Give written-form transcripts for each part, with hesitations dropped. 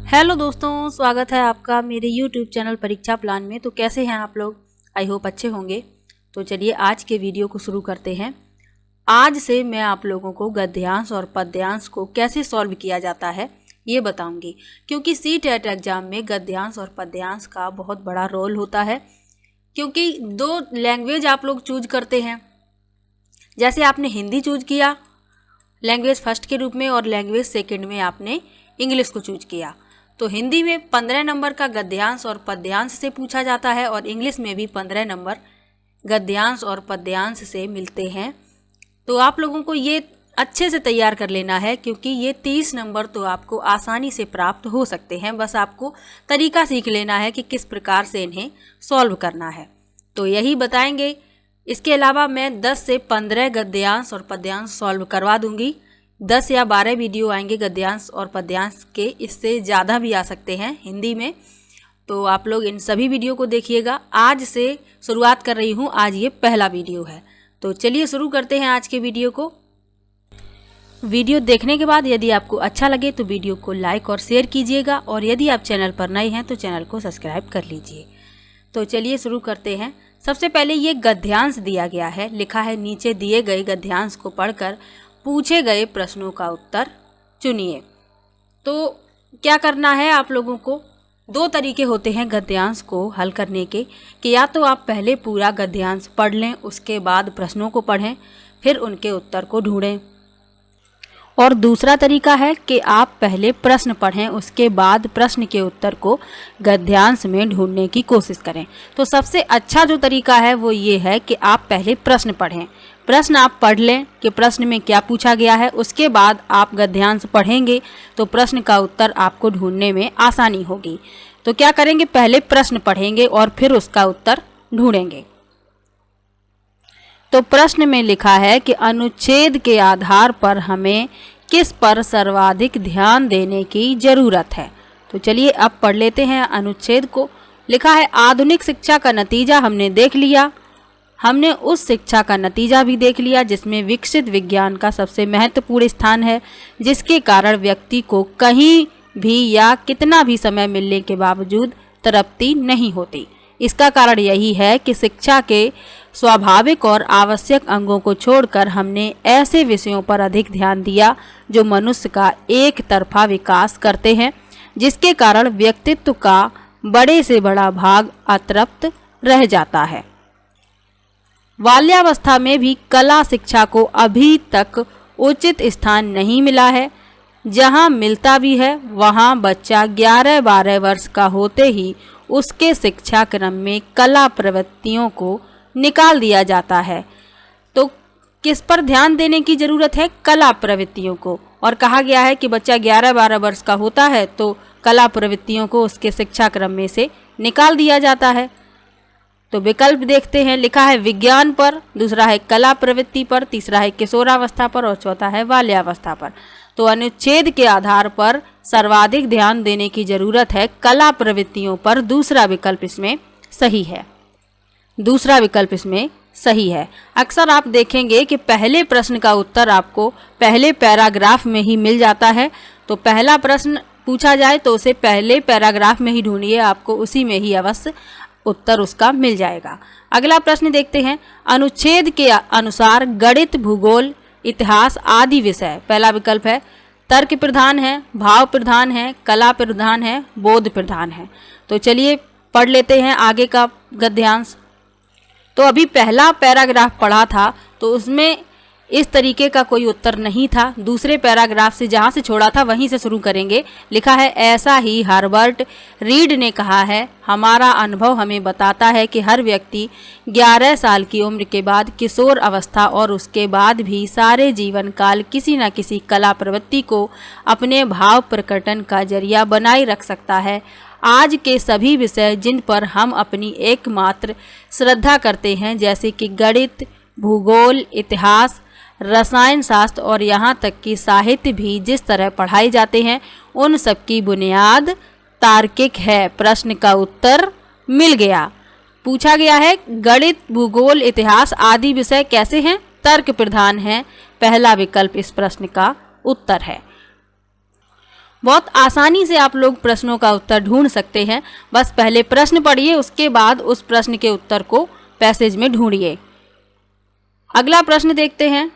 Hello दोस्तों, स्वागत है आपका मेरे YouTube चैनल परीक्षा प्लान में। तो कैसे हैं आप लोग? आई होप अच्छे होंगे। तो चलिए आज के वीडियो को शुरू करते हैं। आज से मैं आप लोगों को गद्यांश और पद्यांश को कैसे सॉल्व किया जाता है ये बताऊंगी, क्योंकि सीटेट एग्जाम में गद्यांश और पद्यांश का बहुत बड़ा रोल होता है। क्योंकि दो लैंग्वेज आप लोग चूज करते हैं, जैसे आपने हिंदी चूज किया लैंग्वेज फर्स्ट के रूप में और लैंग्वेज सेकंड में आपने इंग्लिश को चूज किया। तो हिंदी में 15 नंबर का गद्यांश और पद्यांश से पूछा जाता है और इंग्लिश में भी 15 नंबर गद्यांश और पद्यांश से मिलते हैं। तो आप लोगों को ये अच्छे से तैयार कर लेना है, क्योंकि ये 30 नंबर तो आपको आसानी से प्राप्त हो सकते हैं। बस आपको तरीका सीख लेना है कि किस प्रकार से इन्हें सॉल्व करना है, तो यही बताएंगे। इसके अलावा मैं 10 से 15 गद्यांश और पद्यांश सॉल्व करवा दूंगी। 10 या 12 वीडियो आएंगे गद्यांश और पद्यांश के, इससे ज़्यादा भी आ सकते हैं हिंदी में। तो आप लोग इन सभी वीडियो को देखिएगा। आज से शुरुआत कर रही हूँ, आज ये पहला वीडियो है। तो चलिए शुरू करते हैं आज के वीडियो को। वीडियो देखने के बाद यदि आपको अच्छा लगे तो वीडियो को लाइक और शेयर कीजिएगा, और यदि आप चैनल पर नए हैं तो चैनल को सब्सक्राइब कर लीजिए। तो चलिए शुरू करते हैं। सबसे पहले ये गद्यांश दिया गया है, लिखा है नीचे दिए गए गद्यांश को पढ़कर पूछे गए प्रश्नों का उत्तर चुनिए। तो क्या करना है आप लोगों को? दो तरीके होते हैं गद्यांश को हल करने के, कि या तो आप पहले पूरा गद्यांश पढ़ लें, उसके बाद प्रश्नों को पढ़ें, फिर उनके उत्तर को ढूंढें। और दूसरा तरीका है कि आप पहले प्रश्न पढ़ें, उसके बाद प्रश्न के उत्तर को गद्यांश में ढूंढने की कोशिश करें। तो सबसे अच्छा जो तरीका है वो ये है कि आप पहले प्रश्न पढ़ें। प्रश्न आप पढ़ लें कि प्रश्न में क्या पूछा गया है, उसके बाद आप गद्यांश पढ़ेंगे तो प्रश्न का उत्तर आपको ढूंढने में आसानी होगी। तो क्या करेंगे, पहले प्रश्न पढ़ेंगे और फिर उसका उत्तर ढूंढेंगे। तो प्रश्न में लिखा है कि अनुच्छेद के आधार पर हमें किस पर सर्वाधिक ध्यान देने की जरूरत है। तो चलिए अब पढ़ लेते हैं अनुच्छेद को। लिखा है आधुनिक शिक्षा का नतीजा हमने देख लिया। हमने उस शिक्षा का नतीजा भी देख लिया जिसमें विकसित विज्ञान का सबसे महत्वपूर्ण स्थान है, जिसके कारण व्यक्ति को कहीं भी या कितना भी समय मिलने के बावजूद तृप्ति नहीं होती। इसका कारण यही है कि शिक्षा के स्वाभाविक और आवश्यक अंगों को छोड़कर हमने ऐसे विषयों पर अधिक ध्यान दिया जो मनुष्य का एक तरफा विकास करते हैं, जिसके कारण व्यक्तित्व का बड़े से बड़ा भाग अतृप्त रह जाता है। बाल्यावस्था में भी कला शिक्षा को अभी तक उचित स्थान नहीं मिला है। जहां मिलता भी है वहां बच्चा 11-12 वर्ष का होते ही उसके शिक्षा क्रम में कला प्रवृत्तियों को निकाल दिया जाता है। तो किस पर ध्यान देने की जरूरत है? कला प्रवृत्तियों को। और कहा गया है कि बच्चा 11-12 वर्ष का होता है तो कला प्रवृत्तियों को उसके शिक्षा क्रम में से निकाल दिया जाता है। तो विकल्प देखते हैं। लिखा है विज्ञान पर, दूसरा है कला प्रवृत्ति पर, तीसरा है किशोरावस्था पर और चौथा है बाल्यावस्था पर। तो अनुच्छेद के आधार पर सर्वाधिक ध्यान देने की जरूरत है कला प्रवृत्तियों पर। दूसरा विकल्प इसमें सही है। दूसरा विकल्प इसमें सही है। अक्सर आप देखेंगे कि पहले प्रश्न का उत्तर आपको पहले पैराग्राफ में ही मिल जाता है। तो पहला प्रश्न पूछा जाए तो उसे पहले पैराग्राफ में ही ढूंढिए, आपको उसी में ही अवश्य उत्तर उसका मिल जाएगा। अगला प्रश्न देखते हैं। अनुच्छेद के अनुसार गणित, भूगोल, इतिहास आदि विषय, पहला विकल्प है तर्क प्रधान है, भाव प्रधान है, कला प्रधान है, बोध प्रधान है। तो चलिए पढ़ लेते हैं आगे का गद्यांश। तो अभी पहला पैराग्राफ पढ़ा था तो उसमें इस तरीके का कोई उत्तर नहीं था। दूसरे पैराग्राफ से जहाँ से छोड़ा था वहीं से शुरू करेंगे। लिखा है ऐसा ही हर्बर्ट रीड ने कहा है, हमारा अनुभव हमें बताता है कि हर व्यक्ति 11 साल की उम्र के बाद किशोर अवस्था और उसके बाद भी सारे जीवन काल किसी न किसी कला प्रवृत्ति को अपने भाव प्रकटन का जरिया बनाए रख सकता है। आज के सभी विषय जिन पर हम अपनी एकमात्र श्रद्धा करते हैं, जैसे कि गणित, भूगोल, इतिहास, रसायन शास्त्र और यहाँ तक कि साहित्य भी जिस तरह पढ़ाए जाते हैं, उन सब की बुनियाद तार्किक है। प्रश्न का उत्तर मिल गया। पूछा गया है गणित, भूगोल, इतिहास आदि विषय कैसे हैं? तर्क प्रधान हैं। पहला विकल्प इस प्रश्न का उत्तर है। बहुत आसानी से आप लोग प्रश्नों का उत्तर ढूंढ सकते हैं। बस पहले प्रश्न पढ़िए, उसके बाद उस प्रश्न के उत्तर को पैसेज में ढूंढिए। अगला प्रश्न देखते हैं।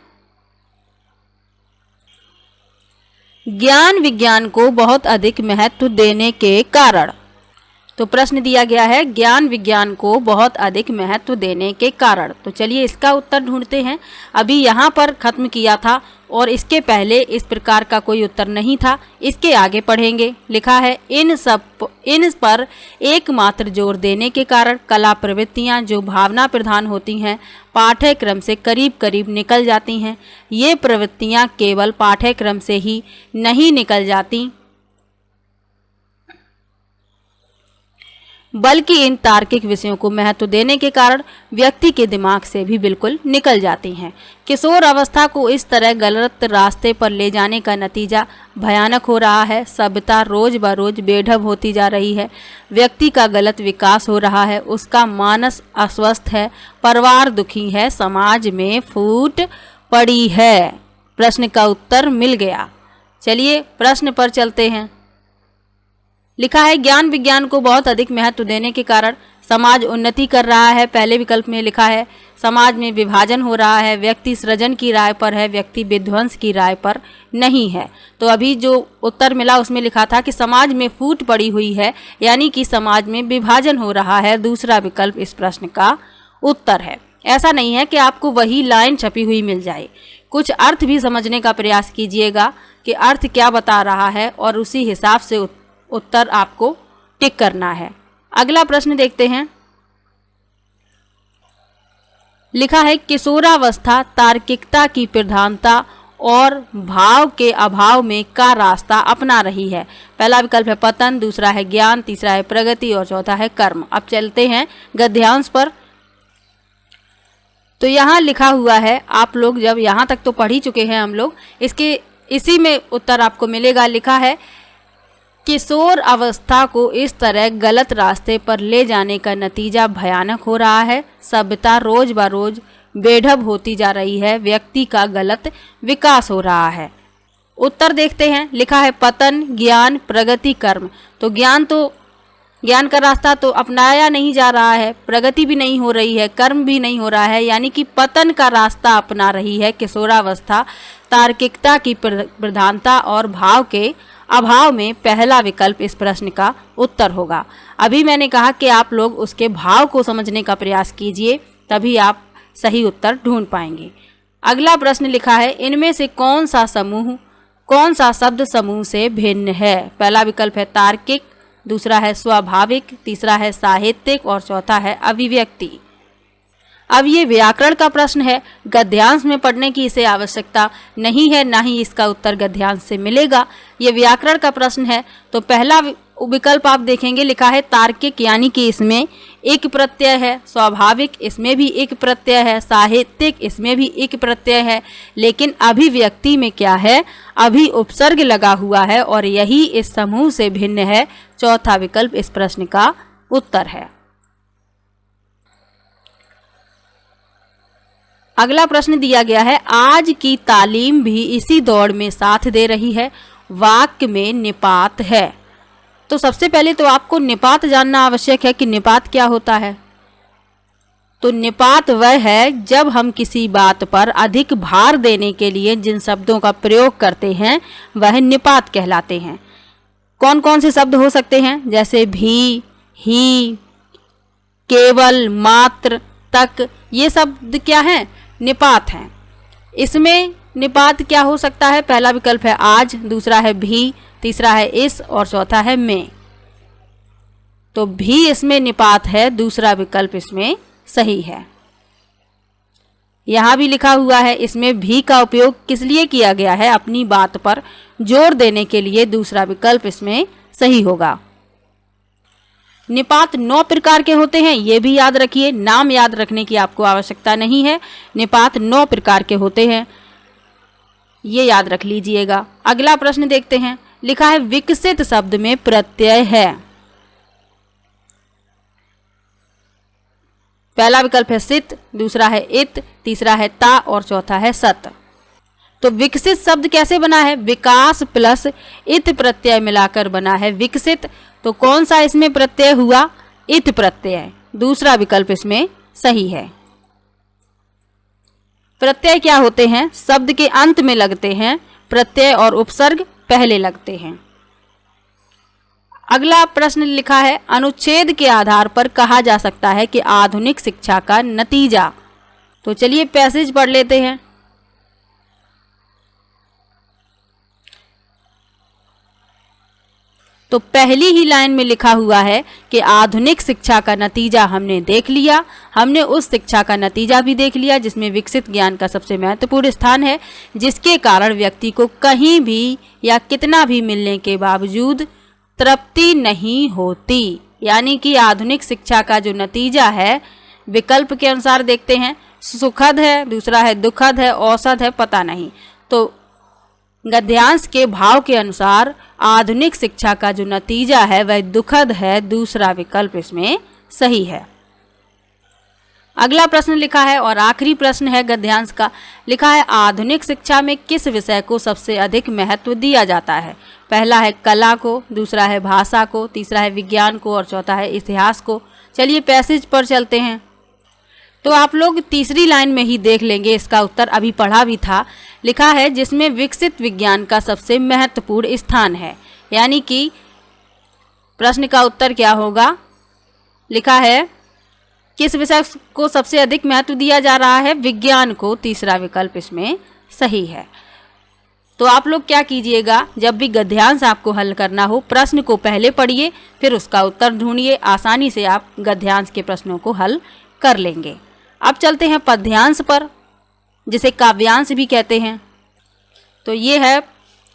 ज्ञान विज्ञान को बहुत अधिक महत्व देने के कारण। तो प्रश्न दिया गया है ज्ञान विज्ञान को बहुत अधिक महत्व देने के कारण। तो चलिए इसका उत्तर ढूंढते हैं। अभी यहाँ पर खत्म किया था और इसके पहले इस प्रकार का कोई उत्तर नहीं था। इसके आगे पढ़ेंगे। लिखा है इन पर एकमात्र जोर देने के कारण कला प्रवृत्तियाँ जो भावना प्रधान होती हैं पाठ्यक्रम से करीब करीब निकल जाती हैं। ये प्रवृत्तियाँ केवल पाठ्यक्रम से ही नहीं निकल जाती बल्कि इन तार्किक विषयों को महत्व देने के कारण व्यक्ति के दिमाग से भी बिल्कुल निकल जाती हैं। किशोर अवस्था को इस तरह गलत रास्ते पर ले जाने का नतीजा भयानक हो रहा है। सभ्यता रोज ब रोज बेढब होती जा रही है। व्यक्ति का गलत विकास हो रहा है। उसका मानस अस्वस्थ है, परिवार दुखी है, समाज में फूट पड़ी है। प्रश्न का उत्तर मिल गया। चलिए प्रश्न पर चलते हैं। लिखा है ज्ञान विज्ञान को बहुत अधिक महत्व देने के कारण समाज उन्नति कर रहा है। पहले विकल्प में लिखा है समाज में विभाजन हो रहा है। व्यक्ति सृजन की राय पर है, व्यक्ति विध्वंस की राय पर नहीं है। तो अभी जो उत्तर मिला उसमें लिखा था कि समाज में फूट पड़ी हुई है, यानी कि समाज में विभाजन हो रहा है। दूसरा विकल्प इस प्रश्न का उत्तर है। ऐसा नहीं है कि आपको वही लाइन छपी हुई मिल जाए, कुछ अर्थ भी समझने का प्रयास कीजिएगा कि अर्थ क्या बता रहा है और उसी हिसाब से उत्तर आपको टिक करना है। अगला प्रश्न देखते हैं। लिखा है किशोरावस्था तार्किकता की प्रधानता और भाव के अभाव में का रास्ता अपना रही है। पहला विकल्प है पतन, दूसरा है ज्ञान, तीसरा है प्रगति और चौथा है कर्म। अब चलते हैं गद्यांश पर। तो यहाँ लिखा हुआ है, आप लोग जब यहाँ तक तो पढ़ ही चुके हैं हम लोग, इसी में उत्तर आपको मिलेगा। लिखा है किशोर अवस्था को इस तरह गलत रास्ते पर ले जाने का नतीजा भयानक हो रहा है। सभ्यता रोज ब रोज बेढब होती जा रही है। व्यक्ति का गलत विकास हो रहा है। उत्तर देखते हैं। लिखा है पतन, ज्ञान, प्रगति, कर्म। तो ज्ञान का रास्ता तो अपनाया नहीं जा रहा है, प्रगति भी नहीं हो रही है, कर्म भी नहीं हो रहा है, यानी कि पतन का रास्ता अपना रही है किशोरावस्था। तार्किकता की प्रधानता और भाव के अभाव में पहला विकल्प इस प्रश्न का उत्तर होगा। अभी मैंने कहा कि आप लोग उसके भाव को समझने का प्रयास कीजिए, तभी आप सही उत्तर ढूंढ पाएंगे। अगला प्रश्न लिखा है इनमें से कौन सा शब्द समूह से भिन्न है। पहला विकल्प है तार्किक, दूसरा है स्वाभाविक, तीसरा है साहित्यिक और चौथा है अभिव्यक्ति। अब ये व्याकरण का प्रश्न है, गद्यांश में पढ़ने की इसे आवश्यकता नहीं है, ना ही इसका उत्तर गद्यांश से मिलेगा। ये व्याकरण का प्रश्न है। तो पहला विकल्प आप देखेंगे, लिखा है तार्किक, यानी कि इसमें एक प्रत्यय है। स्वाभाविक, इसमें भी एक प्रत्यय है। साहित्यिक, इसमें भी एक प्रत्यय है। लेकिन अभिव्यक्ति में क्या है, अभी उपसर्ग लगा हुआ है और यही इस समूह से भिन्न है। चौथा विकल्प इस प्रश्न का उत्तर है। अगला प्रश्न दिया गया है आज की तालीम भी इसी दौड़ में साथ दे रही है। वाक्य में निपात है। तो सबसे पहले तो आपको निपात जानना आवश्यक है कि निपात क्या होता है। तो निपात वह है जब हम किसी बात पर अधिक भार देने के लिए जिन शब्दों का प्रयोग करते हैं वह निपात कहलाते हैं। कौन कौन से शब्द हो सकते हैं, जैसे भी, ही, केवल, मात्र, तक, ये शब्द क्या हैं, निपात हैं। इसमें निपात क्या हो सकता है, पहला विकल्प है आज, दूसरा है भी, तीसरा है इस और चौथा है में। तो भी इसमें निपात है, दूसरा विकल्प इसमें सही है। यहाँ भी लिखा हुआ है इसमें भी का उपयोग किस लिए किया गया है, अपनी बात पर जोर देने के लिए। दूसरा विकल्प इसमें सही होगा। निपात 9 प्रकार के होते हैं, ये भी याद रखिए। नाम याद रखने की आपको आवश्यकता नहीं है। निपात 9 प्रकार के होते हैं, ये याद रख लीजिएगा। अगला प्रश्न देखते हैं। लिखा है विकसित शब्द में प्रत्यय है। पहला विकल्प है सित, दूसरा है इत, तीसरा है ता और चौथा है सत। तो विकसित शब्द कैसे बना है? विकास प्लस इत प्रत्यय मिलाकर बना है विकसित। तो कौन सा इसमें प्रत्यय हुआ? इत प्रत्यय। दूसरा विकल्प इसमें सही है। प्रत्यय क्या होते हैं? शब्द के अंत में लगते हैं, प्रत्यय और उपसर्ग पहले लगते हैं। अगला प्रश्न लिखा है, अनुच्छेद के आधार पर कहा जा सकता है कि आधुनिक शिक्षा का नतीजा। तो चलिए पैसेज पढ़ लेते हैं। तो पहली ही लाइन में लिखा हुआ है कि आधुनिक शिक्षा का नतीजा हमने देख लिया। हमने उस शिक्षा का नतीजा भी देख लिया जिसमें विकसित ज्ञान का सबसे महत्वपूर्ण स्थान है, जिसके कारण व्यक्ति को कहीं भी या कितना भी मिलने के बावजूद तृप्ति नहीं होती। यानी कि आधुनिक शिक्षा का जो नतीजा है, विकल्प के अनुसार देखते हैं, सुखद है, दूसरा है दुखद है, औसत है, पता नहीं। तो गद्यांश के भाव के अनुसार आधुनिक शिक्षा का जो नतीजा है वह दुखद है। दूसरा विकल्प इसमें सही है। अगला प्रश्न लिखा है और आखिरी प्रश्न है गद्यांश का। लिखा है, आधुनिक शिक्षा में किस विषय को सबसे अधिक महत्व दिया जाता है? पहला है कला को, दूसरा है भाषा को, तीसरा है विज्ञान को और चौथा है इतिहास को। चलिए पैसेज पर चलते हैं। तो आप लोग तीसरी लाइन में ही देख लेंगे, इसका उत्तर अभी पढ़ा भी था। लिखा है जिसमें विकसित विज्ञान का सबसे महत्वपूर्ण स्थान है। यानी कि प्रश्न का उत्तर क्या होगा? लिखा है किस विषय को सबसे अधिक महत्व दिया जा रहा है? विज्ञान को। तीसरा विकल्प इसमें सही है। तो आप लोग क्या कीजिएगा, जब भी गद्यांश आपको हल करना हो, प्रश्न को पहले पढ़िए, फिर उसका उत्तर ढूंढिए। आसानी से आप गद्यांश के प्रश्नों को हल कर लेंगे। अब चलते हैं पद्यांश पर, जिसे काव्यांश भी कहते हैं। तो ये है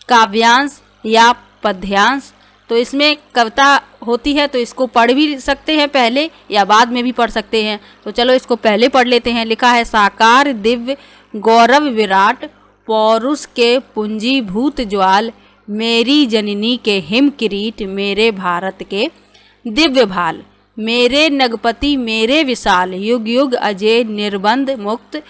काव्यांश या पद्यांश। तो इसमें कविता होती है, तो इसको पढ़ भी सकते हैं पहले या बाद में भी पढ़ सकते हैं। तो चलो इसको पहले पढ़ लेते हैं। लिखा है, साकार दिव्य गौरव विराट, पौरुष के पुंजीभूत ज्वाल, मेरी जननी के हिम किरीट, मेरे भारत के दिव्य भाल, मेरे नगपति मेरे विशाल, युग युग अजय निर्बंध मुक्त,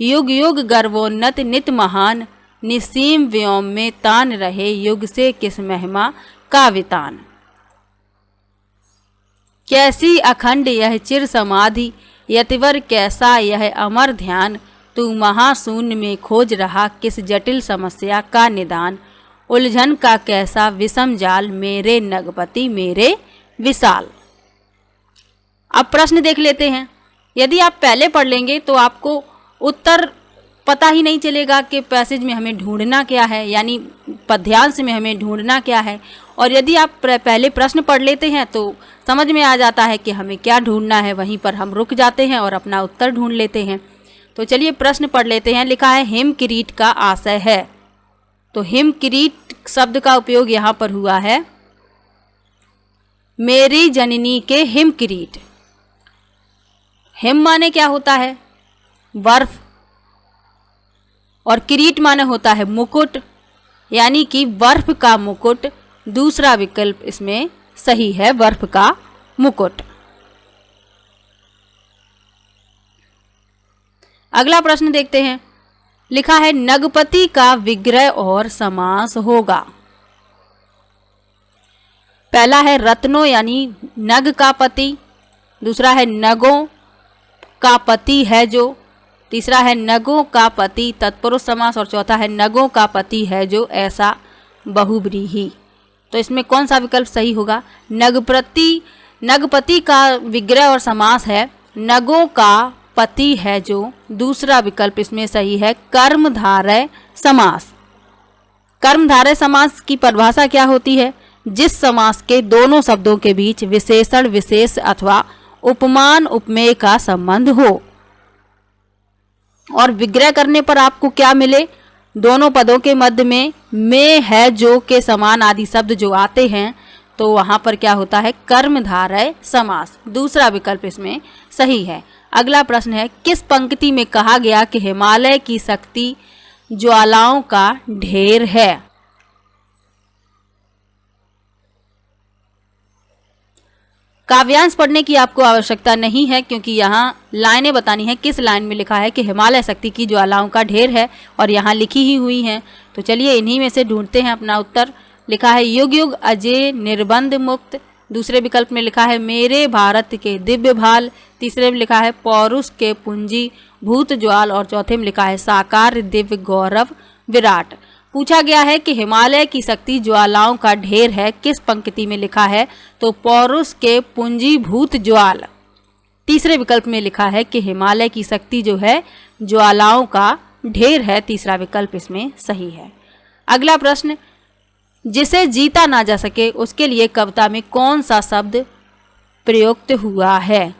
युग युग गर्वोन्नत नित महान, निसीम व्योम में तान रहे, युग से किस महिमा का वितान। कैसी अखंड यह चिर समाधि, यतिवर कैसा यह अमर ध्यान, तू महाशून्य में खोज रहा किस जटिल समस्या का निदान, उलझन का कैसा विषम जाल, मेरे नगपति मेरे विशाल। अब प्रश्न देख लेते हैं। यदि आप पहले पढ़ लेंगे तो आपको उत्तर पता ही नहीं चलेगा कि पैसेज में हमें ढूंढना क्या है, यानी पद्यांश में हमें ढूंढना क्या है। और यदि आप पहले प्रश्न पढ़ लेते हैं तो समझ में आ जाता है कि हमें क्या ढूंढना है, वहीं पर हम रुक जाते हैं और अपना उत्तर ढूंढ लेते हैं। तो चलिए प्रश्न पढ़ लेते हैं। लिखा है, हिम किरीट का आशय है। तो हिम किरीट शब्द का उपयोग यहाँ पर हुआ है, मेरी जननी के हिम किरीट। हिम माने क्या होता है? बर्फ, और किरीट माने होता है मुकुट, यानी कि बर्फ का मुकुट। दूसरा विकल्प इसमें सही है, बर्फ का मुकुट। अगला प्रश्न देखते हैं। लिखा है, नगपति का विग्रह और समास होगा। पहला है रत्नों यानी नग का पति, दूसरा है नगों का पति है जो, तीसरा है नगों का पति तत्पुरुष समास और चौथा है नगों का पति है जो, ऐसा बहुब्रीहि। तो इसमें कौन सा विकल्प सही होगा? नगपति का विग्रह और समास है नगों का पति है जो। दूसरा विकल्प इसमें सही है, कर्मधारय समास। कर्मधारय समास की परिभाषा क्या होती है? जिस समास के दोनों शब्दों के बीच विशेषण विशेष अथवा उपमान उपमेय का संबंध हो। और विग्रह करने पर आपको क्या मिले? दोनों पदों के मध्य में है जो के समान आदि शब्द जो आते हैं, तो वहां पर क्या होता है? कर्मधारय समास। दूसरा विकल्प इसमें सही है। अगला प्रश्न है, किस पंक्ति में कहा गया कि हिमालय की शक्ति ज्वालाओं का ढेर है? काव्यांश पढ़ने की आपको आवश्यकता नहीं है, क्योंकि यहाँ लाइनें बतानी है। किस लाइन में लिखा है कि हिमालय शक्ति की ज्वालाओं का ढेर है, और यहाँ लिखी ही हुई हैं। तो चलिए इन्हीं में से ढूंढते हैं अपना उत्तर। लिखा है युग युग अजय निर्बंध मुक्त। दूसरे विकल्प में लिखा है मेरे भारत के दिव्य भाल। तीसरे में लिखा है पौरुष के पूंजी भूत ज्वाल, और चौथे में लिखा है साकार दिव्य गौरव विराट। पूछा गया है कि हिमालय की शक्ति ज्वालाओं का ढेर है, किस पंक्ति में लिखा है? तो पौरुष के पूंजी भूत ज्वाल। तीसरे विकल्प में लिखा है कि हिमालय की शक्ति जो है ज्वालाओं का ढेर है। तीसरा विकल्प इसमें सही है। अगला प्रश्न, जिसे जीता ना जा सके उसके लिए कविता में कौन सा शब्द प्रयुक्त हुआ है?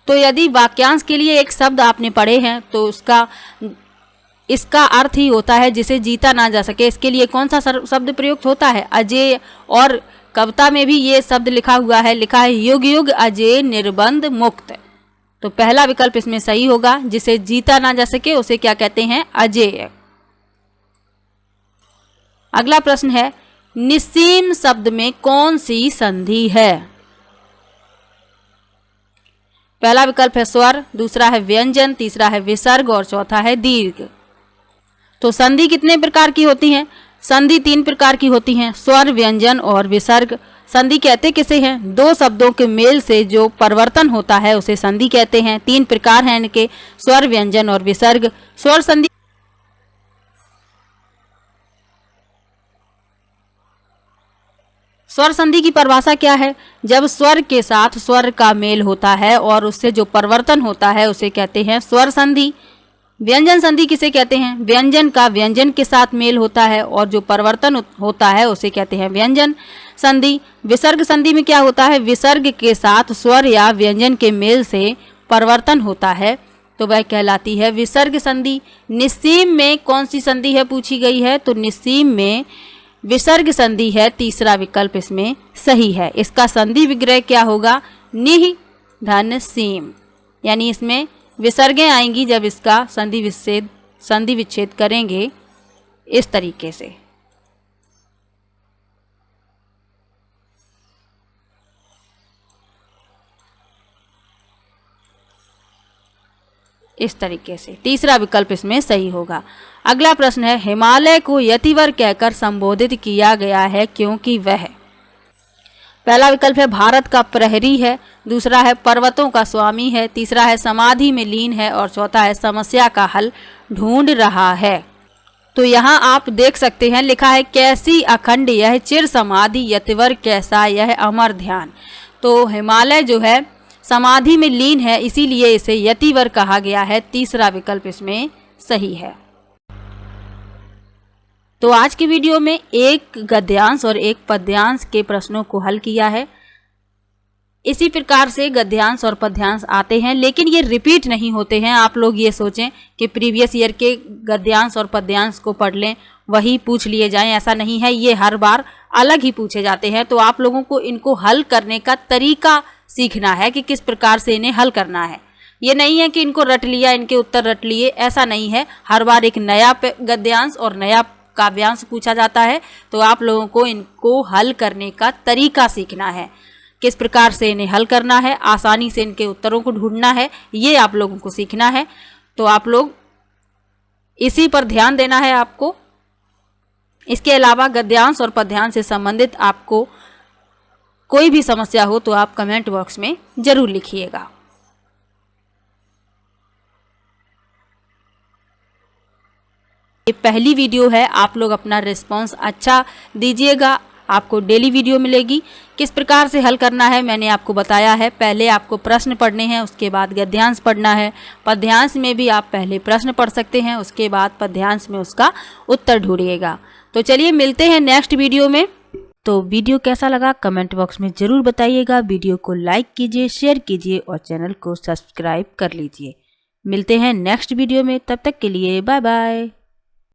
तो यदि वाक्यांश के लिए एक शब्द आपने पढ़े हैं तो इसका अर्थ ही होता है जिसे जीता ना जा सके। इसके लिए कौन सा शब्द प्रयुक्त होता है? अजय। और कविता में भी ये शब्द लिखा हुआ है, लिखा है युग युग अजय निर्बंध मुक्त। तो पहला विकल्प इसमें सही होगा। जिसे जीता ना जा सके उसे क्या कहते हैं? अजय। अगला प्रश्न है, निस्सीम शब्द में कौन सी संधि है? पहला विकल्प है स्वर, दूसरा है व्यंजन, तीसरा है विसर्ग और चौथा है दीर्घ। तो संधि कितने प्रकार की होती हैं? संधि 3 प्रकार की होती हैं, स्वर, व्यंजन और विसर्ग। संधि कहते किसे हैं? 2 शब्दों के मेल से जो परिवर्तन होता है उसे संधि कहते हैं। 3 प्रकार हैं इनके, स्वर, व्यंजन और विसर्ग। स्वर संधि की परिभाषा क्या है? जब स्वर के साथ स्वर का मेल होता है और उससे जो परिवर्तन होता है उसे कहते हैं स्वर संधि। व्यंजन संधि किसे कहते हैं? व्यंजन का व्यंजन के साथ मेल होता है और जो परिवर्तन होता है उसे कहते हैं व्यंजन संधि। विसर्ग संधि में क्या होता है? विसर्ग के साथ स्वर या व्यंजन के मेल से परिवर्तन होता है तो वह कहलाती है विसर्ग संधि। निस्सीम में कौन सी संधि है पूछी गई है? तो निस्सीम में विसर्ग संधि है। तीसरा विकल्प इसमें सही है। इसका संधि विग्रह क्या होगा? निह धन सीम, यानी इसमें विसर्गें आएंगी जब इसका संधि विच्छेद करेंगे इस तरीके से। इस तरीके से तीसरा विकल्प इसमें सही होगा। अगला प्रश्न है, हिमालय को यतिवर कहकर संबोधित किया गया है क्योंकि वह। पहला विकल्प है भारत का प्रहरी है, दूसरा है पर्वतों का स्वामी है, तीसरा है समाधि में लीन है और चौथा है समस्या का हल ढूंढ रहा है। तो यहाँ आप देख सकते हैं लिखा है कैसी अखंड यह चिर समाधि, यतिवर कैसा यह अमर ध्यान। तो हिमालय जो है समाधि में लीन है, इसीलिए इसे यतिवर कहा गया है। तीसरा विकल्प इसमें सही है। तो आज की वीडियो में एक गद्यांश और एक पद्यांश के प्रश्नों को हल किया है। इसी प्रकार से गद्यांश और पद्यांश आते हैं, लेकिन ये रिपीट नहीं होते हैं। आप लोग ये सोचें कि प्रीवियस ईयर के गद्यांश और पद्यांश को पढ़ लें, वही पूछ लिए जाएं, ऐसा नहीं है। ये हर बार अलग ही पूछे जाते हैं। तो आप लोगों को इनको हल करने का तरीका सीखना है कि किस प्रकार से इन्हें हल करना है। ये नहीं है कि इनको रट लिया, इनके उत्तर रट लिए, ऐसा नहीं है। हर बार एक नया गद्यांश और नया काव्यांश पूछा जाता है। तो आप लोगों को इनको हल करने का तरीका सीखना है, किस प्रकार से इन्हें हल करना है, आसानी से इनके उत्तरों को ढूंढना है, ये आप लोगों को सीखना है। तो आप लोग इसी पर ध्यान देना है आपको। इसके अलावा गद्यांश और पद्यांश से संबंधित आपको कोई भी समस्या हो तो आप कमेंट बॉक्स में जरूर लिखिएगा। ये पहली वीडियो है, आप लोग अपना रिस्पांस अच्छा दीजिएगा। आपको डेली वीडियो मिलेगी। किस प्रकार से हल करना है मैंने आपको बताया है। पहले आपको प्रश्न पढ़ने हैं, उसके बाद गद्यांश पढ़ना है। पद्यांश में भी आप पहले प्रश्न पढ़ सकते हैं, उसके बाद पद्यांश में उसका उत्तर ढूंढिएगा। तो चलिए मिलते हैं नेक्स्ट वीडियो में। तो वीडियो कैसा लगा कमेंट बॉक्स में ज़रूर बताइएगा। वीडियो को लाइक कीजिए, शेयर कीजिए और चैनल को सब्सक्राइब कर लीजिए। मिलते हैं नेक्स्ट वीडियो में, तब तक के लिए बाय बाय।